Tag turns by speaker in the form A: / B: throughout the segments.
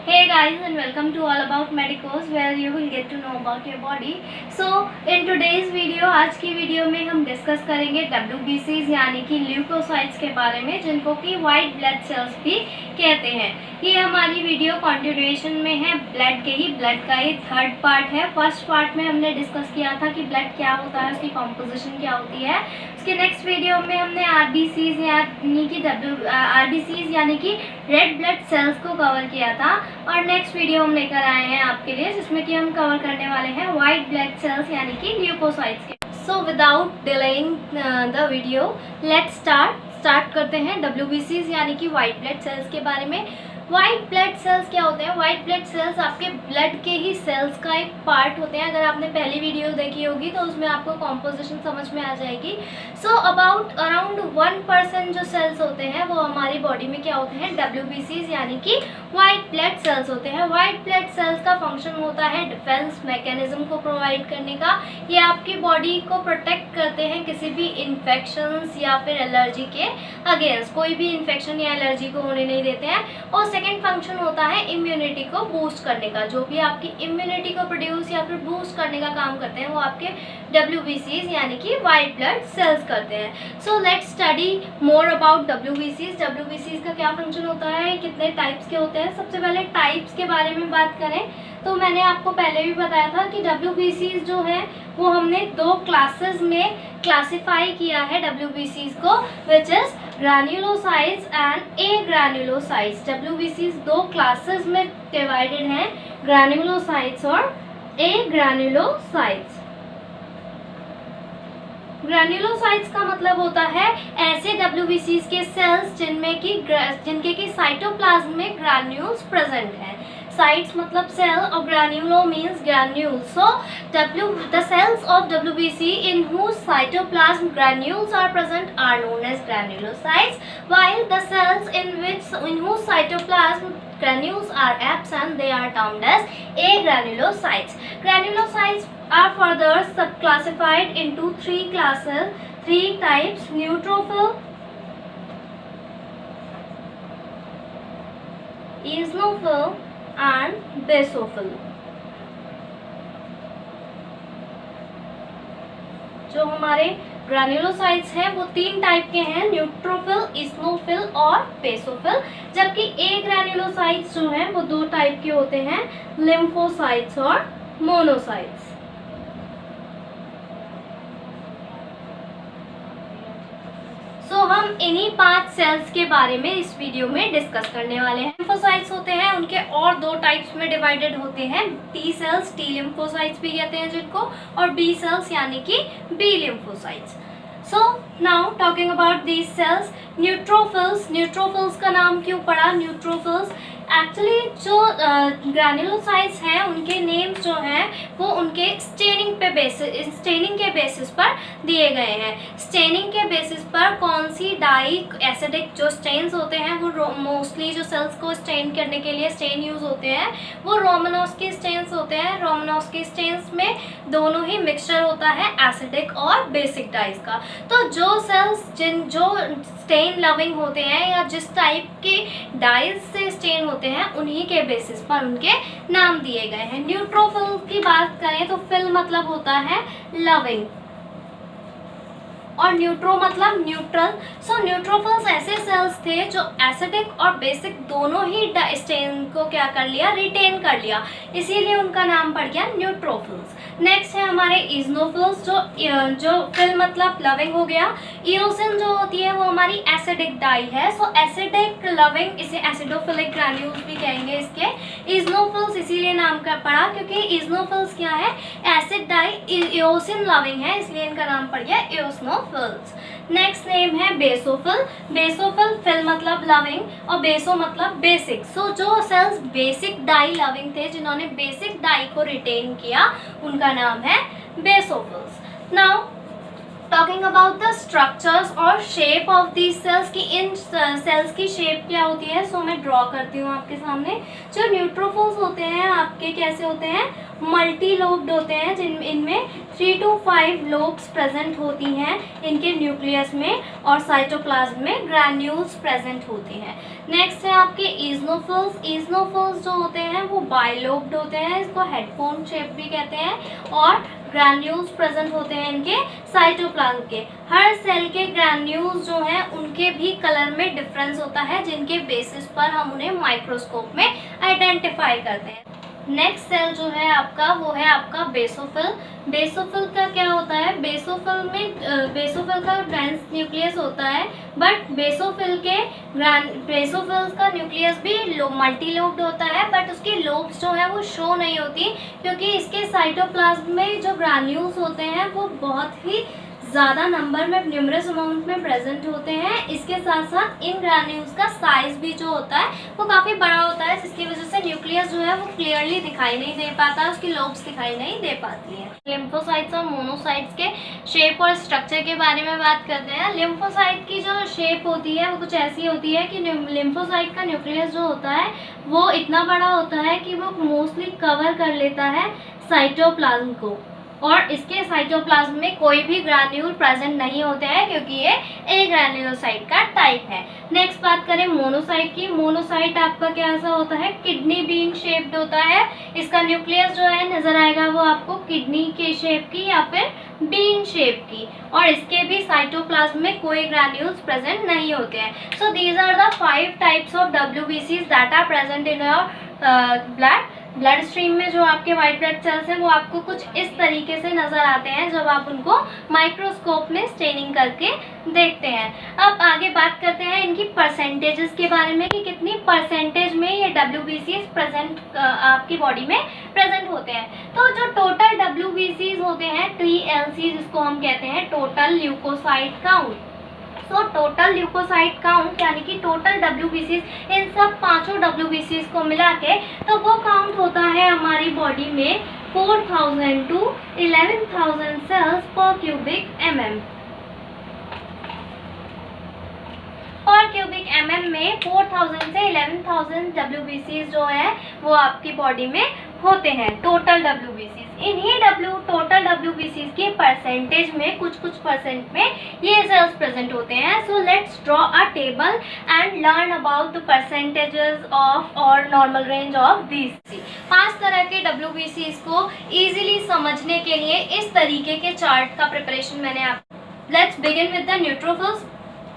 A: Hey guys, and welcome to All About Medicos where you will get to know about your body. So in today's video, आज की video में हम discuss करेंगे WBCs यानी कि leukocytes के बारे में, जिनको कि वाइट ब्लड सेल्स भी कहते हैं। ये हमारी वीडियो कंटिन्यूएशन में है, ब्लड के ही ब्लड का ये थर्ड पार्ट है। फर्स्ट पार्ट में हमने डिस्कस किया था कि ब्लड क्या होता है, उसकी कॉम्पोजिशन क्या होती है। उसके नेक्स्ट वीडियो में हमने आरबीसीज यानी कि रेड ब्लड सेल्स को कवर किया था, और नेक्स्ट वीडियो हम लेकर आए हैं आपके लिए, जिसमें कि हम कवर करने वाले हैं वाइट ब्लड सेल्स यानी कि ल्यूकोसाइट्स के। So without delaying the video, let's start करते हैं WBCs यानी कि वाइट ब्लड सेल्स के बारे में। वाइट ब्लड सेल्स क्या होते हैं? वाइट ब्लड सेल्स आपके ब्लड के ही सेल्स का एक पार्ट होते हैं। अगर आपने पहली वीडियो देखी होगी तो उसमें आपको कॉम्पोजिशन समझ में आ जाएगी। सो अराउंड 1% जो सेल्स होते हैं वो हमारी बॉडी में क्या होते हैं? WBCs यानी कि वाइट ब्लड सेल्स होते हैं। वाइट ब्लड सेल्स का फंक्शन होता है डिफेंस मैकेनिज्म को प्रोवाइड करने का। ये आपकी बॉडी को प्रोटेक्ट करते हैं किसी भी इन्फेक्शंस या फिर एलर्जी के अगेंस्ट। कोई भी इन्फेक्शन या एलर्जी को होने नहीं देते हैं। और सेकेंड फंक्शन होता है इम्यूनिटी को बूस्ट करने का। जो भी आपकी इम्यूनिटी को प्रोड्यूस या फिर बूस्ट करने का काम करते हैं वो आपके WBCs यानी कि वाइट ब्लड सेल्स करते हैं। So let's study more about WBCs। WBCs का क्या फंक्शन होता है, कितने टाइप्स के होते हैं। सबसे पहले टाइप्स के बारे में बात करें तो मैंने आपको पहले भी बताया था कि WBCs जो है वो हमने दो क्लासेस में क्लासिफाई किया है WBCs को, which is granulocytes and agranulocytes. WBCs दो क्लासेस में डिवाइडेड हैं, ग्रैन्युलोसाइट्स और एग्रैन्युलोसाइट्स। ग्रैन्युलोसाइट्स का मतलब होता है ऐसे WBCs के सेल्स जिनके की साइटोप्लाज्म में ग्रैन्यूल्स प्रेजेंट हैं। साइट्स मतलब सेल और granulo means granule. So the cells of WBC in whose cytoplasm granules are present are known as granulocytes, while the cells in whose cytoplasm granules are absent, they are termed as agranulocytes. Granulocytes are further subclassified into three types: neutrophil, eosinophil and basophil। जो हमारे granulocytes हैं वो तीन type के हैं, neutrophil, eosinophil और basophil. जबकि एग्रैन्युलोसाइट्स जो हैं वो दो टाइप के होते हैं, लिम्फोसाइट्स और मोनोसाइट्स। हम इन्हीं 5 सेल्स के बारे में इस वीडियो में डिस्कस करने वाले हैं। लिम्फोसाइट्स होते हैं, उनके और दो टाइप्स में डिवाइडेड होते हैं, टी सेल्स, टी लिम्फोसाइट्स भी कहते हैं जिनको, और बी सेल्स यानी कि B lymphocytes. So now talking about these cells, neutrophils. Neutrophils का नाम क्यों पड़ा न्यूट्रोफिल्स? एक्चुअली जो ग्रैन्युलोसाइट्स हैं उनके नेम्स जो हैं वो उनके स्टेनिंग के बेसिस पर दिए गए हैं। स्टेनिंग के बेसिस पर कौन सी डाई एसिडिक जो स्टेन्स होते हैं वो मोस्टली जो सेल्स को स्टेन करने के लिए स्टेन यूज होते हैं वो रोमानोव्स्की स्टेन्स होते हैं। रोमानोव्स्की स्टेन्स में दोनों ही मिक्सचर होता है एसिडिक और बेसिक डाइज का। तो जो सेल्स जो स्टेन लविंग होते हैं या जिस टाइप के डाइज से स्टेन होते हैं उन्हीं के बेसिस पर उनके नाम दिए गए हैं। न्यूट्रोफिल की बात करें तो फिल मतलब होता है लविंग और न्यूट्रो मतलब न्यूट्रल। सो न्यूट्रोफिल्स ऐसे सेल्स थे जो एसिडिक और बेसिक दोनों ही स्टेन को क्या कर लिया, रिटेन कर लिया, इसीलिए उनका नाम पड़ गया न्यूट्रोफिल्स। नेक्स्ट है हमारे इजनोफिल्स, जो फिल मतलब लविंग हो गया। इओसिन जो होती है वो हमारी एसिडिक डाई है। सो एसिडिक लविंग, इसे एसिडोफिलिक ग्रैन्यूल्स भी कहेंगे इसके। इजनोफिल्स इसीलिए नाम का पड़ा क्योंकि इजनोफिल्स क्या है, एसिड डाई इओसिन लविंग है, इसलिए इनका नाम पड़ गया इओसिनो। नेक्स्ट नेम है बेसोफिल। बेसोफिल फिल मतलब लविंग और बेसो मतलब बेसिक। सो जो सेल्स बेसिक डाई लविंग थे, जिन्होंने बेसिक डाई को रिटेन किया, उनका नाम है basophils. Now talking about the structures और शेप ऑफ दीज सेल्स, की इन सेल्स की शेप क्या होती है। सो मैं ड्रॉ करती हूँ आपके सामने। जो न्यूट्रोफिल्स होते हैं आपके कैसे होते हैं, मल्टी लोब्ड होते हैं, जिन इनमें 3 to 5 लोब्स प्रेजेंट होती हैं इनके न्यूक्लियस में, और साइटोप्लाज्म में ग्रैन्यूल्स प्रेजेंट होती हैं। नेक्स्ट है आपके ईजनोफिल्स। ईजनोफिल्स जो होते हैं वो बाइलोब्ड होते हैं, इसको हेडफोन शेप भी कहते हैं, और ग्रैन्यूल्स प्रेजेंट होते हैं इनके साइटोप्लाज्म के। हर सेल के ग्रैन्यूल्स जो हैं उनके भी कलर में डिफरेंस होता है, जिनके बेसिस पर हम उन्हें माइक्रोस्कोप में आइडेंटिफाई करते हैं। नेक्स्ट सेल जो है आपका वो है आपका बेसोफिल। बेसोफिल का क्या होता है? बेसोफिल का डेंस न्यूक्लियस होता है, बट बेसोफिल्स का न्यूक्लियस भी मल्टी लोब्ड होता है, बट उसकी लोब्स जो है वो शो नहीं होती, क्योंकि इसके साइटोप्लाज्म में जो ग्रैन्यूल्स होते हैं वो बहुत ही ज़्यादा नंबर में, न्यूमरस अमाउंट में प्रेजेंट होते हैं। इसके साथ साथ इन ग्रैन्यूल्स का साइज भी जो होता है वो काफ़ी बड़ा होता है, जिसकी वजह से न्यूक्लियस जो है वो क्लियरली दिखाई नहीं दे पाता, उसकी लोब्स दिखाई नहीं दे पाती हैं। लिम्फोसाइट्स और मोनोसाइट्स के शेप और स्ट्रक्चर के बारे में बात करते हैं। लिम्फोसाइट की जो शेप होती है वो कुछ ऐसी होती है कि लिम्फोसाइट का न्यूक्लियस जो होता है वो इतना बड़ा होता है कि वो मोस्टली कवर कर लेता है साइटोप्लाज्म को, और इसके साइटोप्लाज्म में कोई भी ग्रैन्यूल प्रेजेंट नहीं होते हैं, क्योंकि ये ए ग्रैन्युलोसाइट का टाइप है। नेक्स्ट बात करें मोनोसाइट की। मोनोसाइट आपका कैसा होता है? किडनी बीन शेप्ड होता है। इसका न्यूक्लियस जो है नजर आएगा वो आपको किडनी के शेप की या फिर बीन शेप की, और इसके भी साइटोप्लाज्म में कोई ग्रैन्यूल्स प्रेजेंट नहीं होते हैं। So these are the 5 types of WBCs that are present in your blood stream में। जो आपके वाइट ब्लड सेल्स हैं वो आपको कुछ इस तरीके से नज़र आते हैं जब आप उनको माइक्रोस्कोप में स्टेनिंग करके देखते हैं। अब आगे बात करते हैं इनकी परसेंटेजेस के बारे में, कि कितनी परसेंटेज में ये WBCs प्रेजेंट आपकी बॉडी में प्रेजेंट होते हैं। तो जो टोटल WBCs होते हैं, TLC जिसको हम कहते हैं, total leucocyte count. So total leucocyte count यानी कि टोटल WBCs, इन सब 5 WBCs को मिला के तो वो काउंट होता है हमारी बॉडी में 4000 to 11,000 सेल्स पर क्यूबिक mm। पर क्यूबिक mm में 4000 से 11,000 WBCs जो है वो आपकी बॉडी में होते हैं, टोटल WBCs। इन्हीं टोटल WBCs के परसेंटेज में कुछ परसेंट में ये सेल्स प्रेजेंट होते हैं। So let's draw a table and learn about the percentages of और नॉर्मल रेंज ऑफ दीज। 5 तरह के WBCs को इजीली समझने के लिए इस तरीके के चार्ट का प्रिपरेशन मैंने आप। Let's begin with the neutrophils.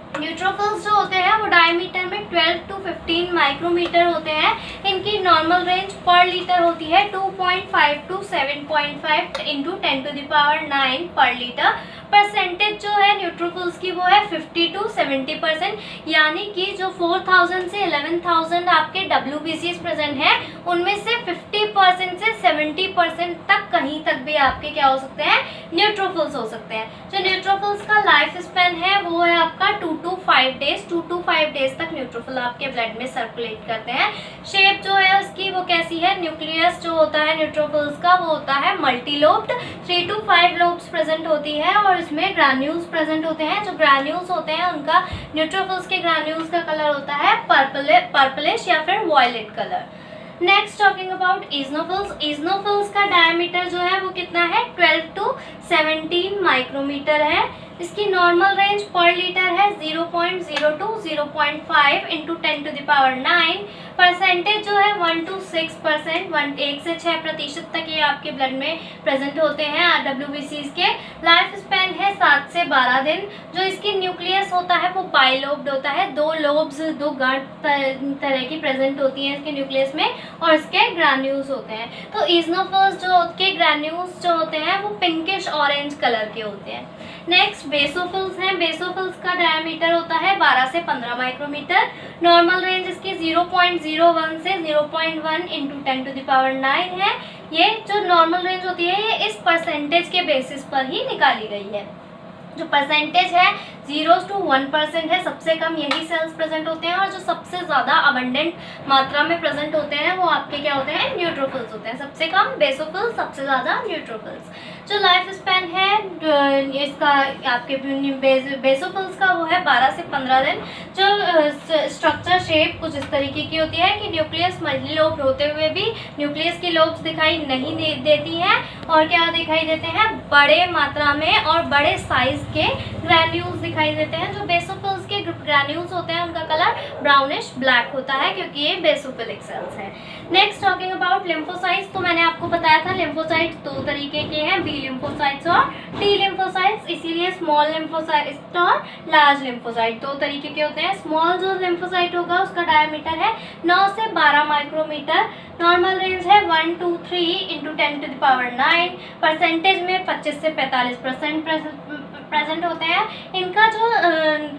A: Neutrophils जो होते हैं वो डायमीटर में 12 to 15 माइक्रोमीटर होते हैं। इनकी नॉर्मल रेंज पर लीटर होती है 2.5 to 7.5 into 10 to the power 9 पर लीटर। परसेंटेज जो है न्यूट्रोफिल्स की वो है 50 to 70%, यानी कि जो 4000 से 11,000 आपके WBCs प्रेजेंट हैं उनमें से 50% से 70% तक कहीं तक भी आपके क्या हो सकते हैं? न्यूट्रोफिल्स हो सकते हैं। जो न्यूट्रोफिल्स का लाइफ स्पैन है वो है आपका 2 to 5 डेज। 2 to 5 डेज तक न्यूट्रोफिल आपके ब्लड में सर्कुलेट करते हैं। शेप जो है उसकी वो कैसी है? न्यूक्लियस जो होता है न्यूट्रोफिल्स का वो होता है multi lobed, 3 to 5 lobes present होती है, और इसमें ग्रैन्यूल्स प्रेजेंट होते हैं। जो ग्रैन्यूल्स होते हैं उनका, न्यूट्रोफिल्स के ग्रैन्यूल्स का कलर होता है पर्पलिश या फिर violet colour. Next talking about eosinophils. Eosinophils का डायमीटर जो है वो कितना है? 12 to 17 माइक्रोमीटर है। इसकी नॉर्मल रेंज पर लीटर है 0.0 to 0.5 into 10 to the power 9। Percentage जो है 1 to 6%, 1 से 6% तक ये आपके ब्लड में प्रेजेंट होते हैं WBCs के। लाइफ स्पैन है 7 से 12 दिन। जो इसकी न्यूक्लियस होता है वो बाइलोब्ड होता है, 2 लोब्स, 2 गांठ तरह की प्रेजेंट होती हैं इसके न्यूक्लियस में, और इसके ग्रैन्यूल्स होते हैं। तो इजनोफिल्स जो के ग्रैन्यूल्स जो होते हैं वो पिंकिश ऑरेंज कलर के होते हैं। नेक्स्ट बेसोफिल्स हैं। बेसोफिल्स का डायमीटर होता है 12 से 15 माइक्रोमीटर। नॉर्मल रेंज इसकी 0.01 से 0.1 इंटू 10 to the power 9 है। ये जो नॉर्मल रेंज होती है ये इस परसेंटेज के बेसिस पर ही निकाली गई है। जो परसेंटेज है 0 to 1% है, सबसे कम यही सेल्स प्रेजेंट होते हैं, और जो सबसे ज़्यादा अबंडेंट मात्रा में प्रेजेंट होते हैं वो आपके क्या होते हैं, न्यूट्रोफिल्स होते हैं। सबसे कम बेसोफिल्स, सबसे ज़्यादा न्यूट्रोफिल्स। जो लाइफ स्पैन है इसका आपके बेसोफिल्स का वो है 12 से 15 दिन। जो स्ट्रक्चर शेप कुछ इस तरीके की होती है कि न्यूक्लियस मल्टीलोब्ड होते हुए भी न्यूक्लियस की लोब्स दिखाई नहीं देती हैं, और क्या दिखाई देते हैं, बड़े मात्रा में और बड़े साइज के ग्रैन्यूल्स दिखाई देते हैं। जो बेसोफिल्स के ग्रैन्यूल्स होते हैं उनका कलर ब्राउनिश ब्लैक होता है, क्योंकि ये बेसोफिलिक सेल्स हैं। नेक्स्ट टॉकिंग अबाउट लिम्फोसाइट्स, तो मैंने आपको बताया था लिम्फोसाइट्स दो तरीके के हैं, बी लिम्फोसाइट्स और टी लिम्फोसाइट्स, इसीलिए स्मॉल लिम्फोसाइट और लार्ज लिम्फोसाइट दो तरीके के होते हैं। स्मॉल जो लिम्फोसाइट होगा उसका डायमीटर है 9 से 12 माइक्रोमीटर, नॉर्मल रेंज है 1 to 3 × 10⁹ परसेंटेज में 25 से 45% प्रेजेंट होते हैं। इनका जो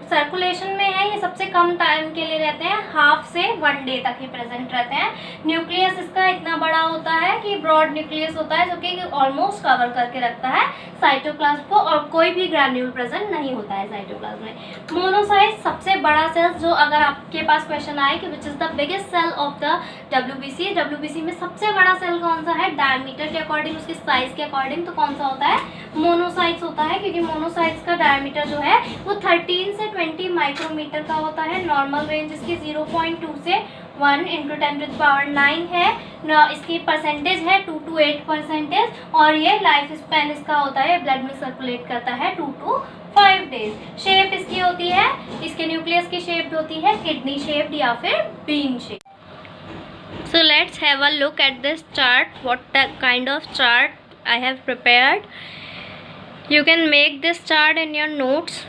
A: सर्कुलेशन में है ये सबसे कम टाइम के लिए रहते हैं, हाफ से 1 डे तक ही प्रेजेंट रहते हैं। न्यूक्लियस इसका इतना बड़ा होता है कि ब्रॉड न्यूक्लियस होता है, जो कि ऑलमोस्ट कवर करके रखता है साइटोप्लाज्म को, और कोई भी ग्रैन्यूल प्रेजेंट नहीं होता है साइटोप्लाज्म में। मोनोसाइट सबसे बड़ा सेल, जो अगर आपके पास क्वेश्चन आए कि which is the biggest cell of the WBC में सबसे बड़ा सेल कौन सा है, डायमीटर के अकॉर्डिंग, उसके साइज के अकॉर्डिंग, तो कौन सा होता है, मोनोसाइट्स होता है, क्योंकि मोनोसाइट्स का डायमीटर जो है वो 13 से 20 माइक्रोमीटर का होता है। नॉर्मल रेंज इसकी 0.2 से 1 × 10⁹ है। इसकी परसेंटेज है 2 to 8%, और ये लाइफ स्पैन इसका होता है, ब्लड में सर्कुलेट करता है 2 to 5 डेज। शेप इसकी होती है, इसके न्यूक्लियस की शेप होती है किडनी शेप्ड या फिर bean shape. So let's have a look at this chart, what kind of chart I have prepared. You can make this chart in your notes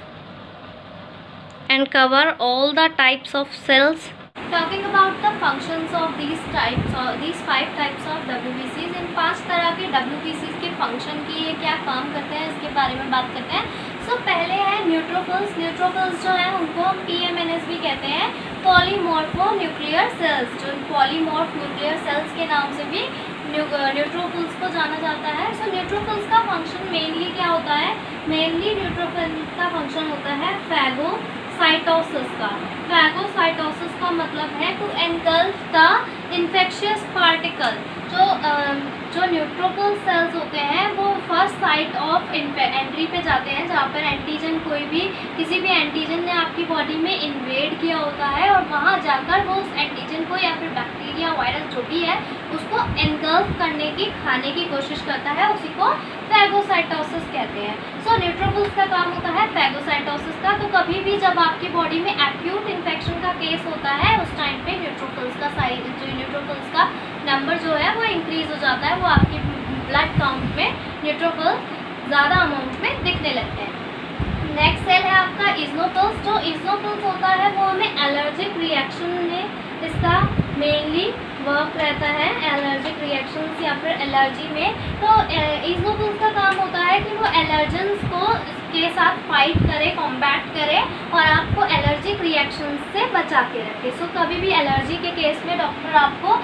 A: and cover all the types of cells. Talking about the functions of these types, or these 5 types of WBCs, इन 5 तरह के WBCs के function की ये क्या काम करते हैं इसके बारे में बात करते हैं। सो पहले है न्यूट्रोफिल्स। न्यूट्रोफिल्स जो है उनको हम PMNS भी कहते हैं, पॉलीमॉर्फो न्यूक्लियर सेल्स। जो पॉलीमॉर्फ न्यूक्लियर सेल्स के नाम से भी न्यूट्रोफिल्स को जाना जाता है। सो न्यूट्रोफिल्स का फंक्शन मेनली क्या होता है, मेनली न्यूट्रोफिल्स का फंक्शन होता है फैगोसाइटोसिस का। फैगोसाइटोसिस का मतलब है to engulf the infectious particle. जो न्यूट्रोफिल सेल्स होते हैं वो फर्स्ट साइट ऑफ एंट्री पे जाते हैं, जहाँ पर एंटीजन कोई भी किसी भी एंटीजन ने आपकी बॉडी में इन्वेड किया होता है, और वहाँ जाकर वो उस एंटीजन को या फिर बैक्टीरिया वायरस जो भी है उसको एनगल्फ करने की, खाने की कोशिश करता है, उसी को फैगोसाइटोसिस कहते हैं। सो न्यूट्रोफिल्स का काम होता है फैगोसाइटोसिस का। तो कभी भी जब आपकी बॉडी में एक्यूट इन्फेक्शन का केस होता है उस टाइम पे न्यूट्रोफिल्स का साइज, जो न्यूट्रोफिल्स का नंबर जो है वो इंक्रीज हो जाता है, वो आपकी ब्लड काउंट में न्यूट्रोफिल्स ज़्यादा अमाउंट में दिखने लगते हैं। नेक्स्ट सेल है आपका इज़नोफिल्स। जो इज़नोफिल्स होता है वो हमें एलर्जिक रिएक्शन में इसका मेनली वर्क रहता है, एलर्जिक रिएक्शंस या फिर एलर्जी में। तो इज़नोफिल्स का काम होता है कि वो एलर्जेंस को के साथ फाइट करे, कॉम्बैट करे, और आपको एलर्जिक रिएक्शंस से बचा के रखे। सो कभी भी एलर्जी के केस में डॉक्टर आपको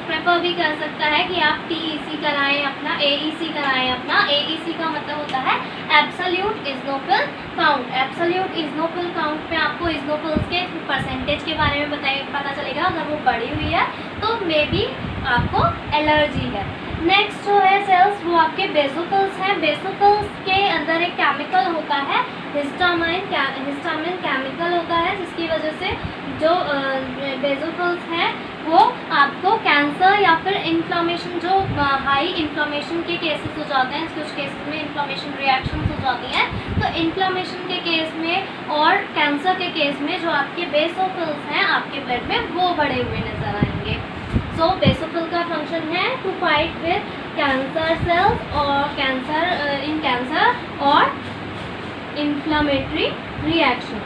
A: प्रेफर भी कर सकता है कि आप TEC कराएं अपना, AEC कराएं अपना। AEC का मतलब होता है एब्सोल्यूट इज़नोफिल काउंट। एब्सोल्यूट इज़नोफिल काउंट में आपको इज़नोफिल्स के परसेंटेज के बारे में पता चलेगा। अगर वो बढ़ी हुई है तो मे बी आपको एलर्जी है। नेक्स्ट जो है सेल्स वो आपके बेसोफिल्स हैं। बेसोफिल्स के अंदर एक केमिकल होता है हिस्टामिन केमिकल होता है, जिसकी वजह से जो बेसोफिल्स हैं वो आपको कैंसर या फिर इन्फ्लामेशन, जो हाई इन्फ्लामेशन के केसेस हो जाते हैं, कुछ केसेस में इन्फ्लामेशन रिएक्शंस हो जाती हैं, तो इन्फ्लामेशन के केस में और कैंसर के केस में जो आपके बेसोफिल्स हैं आपके ब्लड में वो बढ़े हुए नजर आएंगे। सो बेसोफिल का फंक्शन है to fight with cancer cells और कैंसर और इन्फ्लामेटरी रिएक्शन।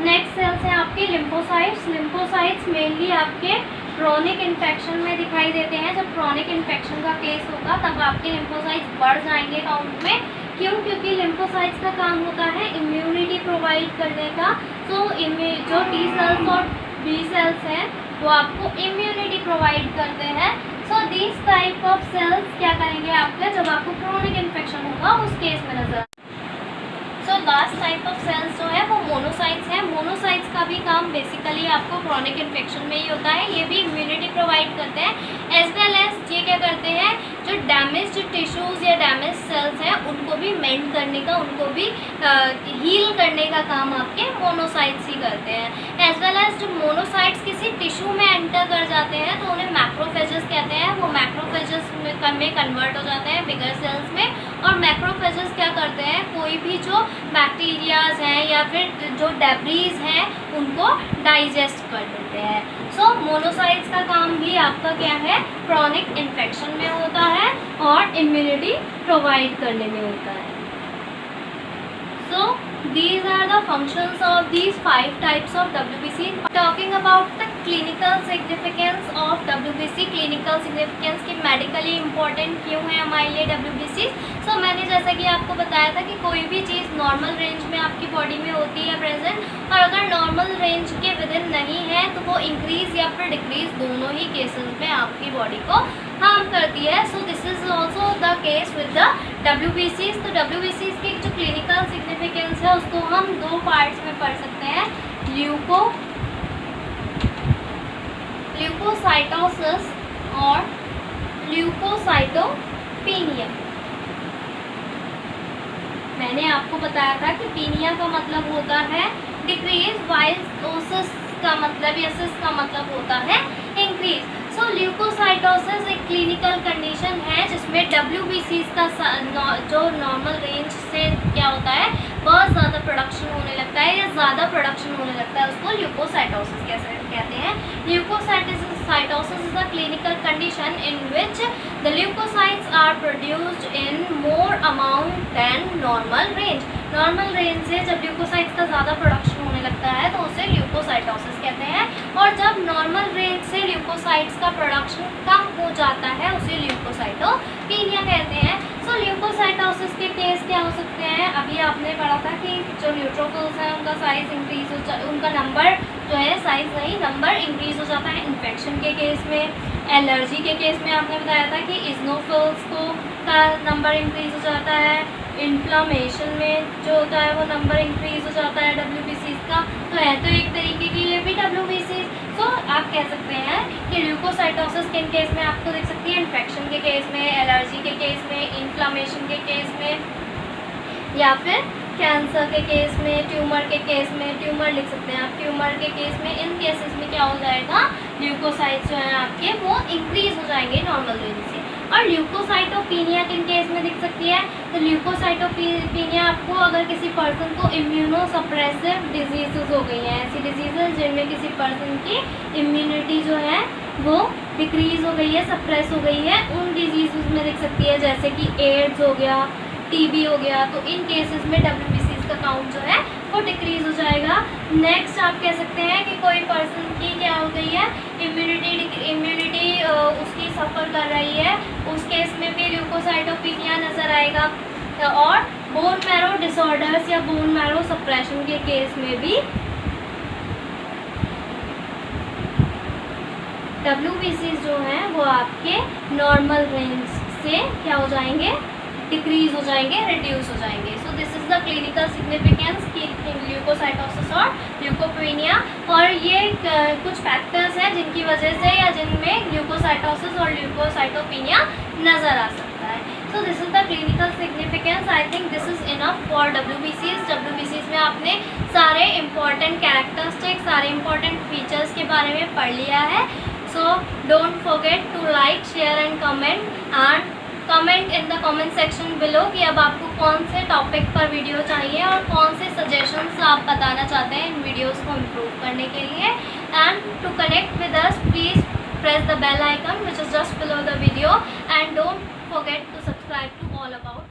A: नेक्स्ट सेल्स हैं आपके लिम्फोसाइट्स। लिम्फोसाइट्स मेनली आपके क्रॉनिक इन्फेक्शन में दिखाई देते हैं। जब क्रॉनिक इन्फेक्शन का केस होगा तब आपके लिम्फोसाइट्स बढ़ जाएंगे काउंट में। क्यों? क्योंकि लिम्फोसाइट्स का काम होता है इम्यूनिटी प्रोवाइड करने का। तो जो T सेल्स और B सेल्स हैं वो आपको इम्यूनिटी प्रोवाइड करते हैं। So this type of cells क्या करेंगे आपके, जब आपको क्रोनिक इन्फेक्शन होगा उस केस में नजर। So last type of cells जो है वो मोनोसाइट्स हैं। मोनोसाइट्स का भी काम बेसिकली आपको क्रोनिक इन्फेक्शन में ही होता है। ये भी इम्यूनिटी प्रोवाइड करते हैं एज वेल एज ये क्या करते हैं, जो डैमेज टिश्यूज़ या डैमेज सेल्स हैं उनको भी मेंड करने का, उनको भी हील करने का काम आपके मोनोसाइट्स ही करते हैं। एज वेल एज जो मोनोसाइट्स किसी टिश्यू में एंटर कर जाते हैं तो उन्हें मैक्रोफेजेस कहते हैं। वो मैक्रोफेजेस में कन्वर्ट हो जाते हैं बिगर सेल्स में, और मैक्रोफेजेस क्या करते हैं, कोई भी जो बैक्टीरियाज हैं या फिर जो डेब्रीज हैं उनको डाइजेस्ट कर देते हैं। सो मोनोसाइट्स का काम भी आपका क्या है, क्रोनिक इन्फेक्शन में होता है और इम्यूनिटी प्रोवाइड करने में होता है। So these are the functions of these 5 types of WBC. Talking about the clinical significance of WBC, clinical significance की medically important क्यों है हमारे लिए WBC? So मैंने जैसा कि आपको बताया था कि कोई भी चीज़ नॉर्मल रेंज में आपकी बॉडी में होती है प्रेजेंट, और अगर नॉर्मल रेंज के विदिन नहीं है तो वो इंक्रीज या फिर डिक्रीज दोनों ही केसेस में आपकी बॉडी को हार्म करती है। So this is also the case with the WBCs। तो WBCs की जो क्लिनिकल सिग्निफिकेंस है उसको हम 2 पार्ट्स में पढ़ सकते हैं, ल्यूकोसाइटोसिस और ल्यूकोसाइटोपीनिया। मैंने आपको बताया था कि पीनिया का मतलब होता है डिक्रीज, वाइल ओसिस का मतलब या सिस का मतलब होता है इंक्रीज। सो ल्यूकोसाइटोसिस एक क्लिनिकल कंडीशन है जिसमें WBCs का जो नॉर्मल रेंज से क्या होता है, बहुत ज़्यादा प्रोडक्शन होने लगता है या ज़्यादा प्रोडक्शन होने लगता है, उसको ल्यूकोसाइटोसिस कैसे कहते हैं। Leukocytosis is a clinical condition in which the leukocytes are produced in more amount than normal range. Normal range से जब ल्यूकोसाइट्स का ज़्यादा प्रोडक्शन होने लगता है तो उसे ल्यूकोसाइटोसिस कहते हैं, और जब नॉर्मल रेंज से ल्यूकोसाइट्स का प्रोडक्शन कम हो जाता है उसे ल्यूकोसाइटोपीनिया कहते हैं। सो ल्यूकोसाइटोसिस के केस क्या हो सकते हैं, अभी आपने पढ़ा था कि जो न्यूट्रोफिल्स हैं उनका साइज इंक्रीज हो उनका नंबर जो है, साइज नहीं नंबर इंक्रीज हो जाता है इन्फेक्शन के केस में। एलर्जी के केस में आपने बताया था कि इजनोफिल्स का नंबर इंक्रीज हो जाता है। इन्फ्लामेशन में जो होता है वो नंबर इंक्रीज हो जाता है WBCs का। तो है तो एक तरीके की ये भी WBCs। सो आप कह सकते हैं कि ल्यूकोसाइटोसिस किन केस में आपको दिख सकती है, इन्फेक्शन के केस में, एलर्जी के केस में, इन्फ्लामेशन के केस में, या फिर कैंसर के केस में, ट्यूमर के केस में। ट्यूमर लिख सकते हैं आप, ट्यूमर के केस में, इन केसेस में क्या हो जाएगा, ल्यूकोसाइट्स जो हैं आपके वो इंक्रीज हो जाएंगे नॉर्मल रेंज से। और ल्यूकोसाइटोपीनिया किन केस में दिख सकती है, तो ल्यूकोसाइटोपीनिया आपको अगर किसी पर्सन को इम्यूनोसप्रेसिव डिजीज़ हो गई हैं, ऐसी डिजीज़ जिनमें किसी पर्सन की इम्यूनिटी जो है वो डिक्रीज़ हो गई है, सप्रेस हो गई है, उन डिजीज़ में दिख सकती है, जैसे कि एड्स हो गया, TB हो गया। तो इन केसेस में WBCs का काउंट जो है वो डिक्रीज हो जाएगा। नेक्स्ट आप कह सकते हैं कि कोई पर्सन की क्या हो गई है, इम्यूनिटी उसकी सफ़र कर रही है, उस केस में भी ल्यूकोसाइटोपीनिया नज़र आएगा। और बोन मैरो डिसऑर्डर्स या बोन मैरो सप्रेशन के केस में भी WBCs जो हैं वो आपके नॉर्मल रेंज से क्या हो जाएंगे, डिक्रीज हो जाएंगे, रिड्यूस हो जाएंगे। सो this is the clinical significance की ल्यूकोसाइटोसिस और ल्यूकोपीनिया। और ये कुछ फैक्टर्स हैं जिनकी वजह से या जिनमें ल्यूकोसाइटोसिस और ल्यूकोसाइटोपीनिया नज़र आ सकता है। So this is the clinical significance. I think this is enough for WBCs। WBCs में आपने सारे इंपॉर्टेंट कैरेक्टरिस्टिक्स, सारे इंपॉर्टेंट फीचर्स के बारे में पढ़ लिया है। So don't forget to like, share and comment in the comment section below कि अब आपको कौन से टॉपिक पर वीडियो चाहिए और कौन से सजेशंस आप बताना चाहते हैं इन वीडियोस को इम्प्रूव करने के लिए। And to connect with us please press the bell icon which is just below the video, and don't forget to subscribe to All About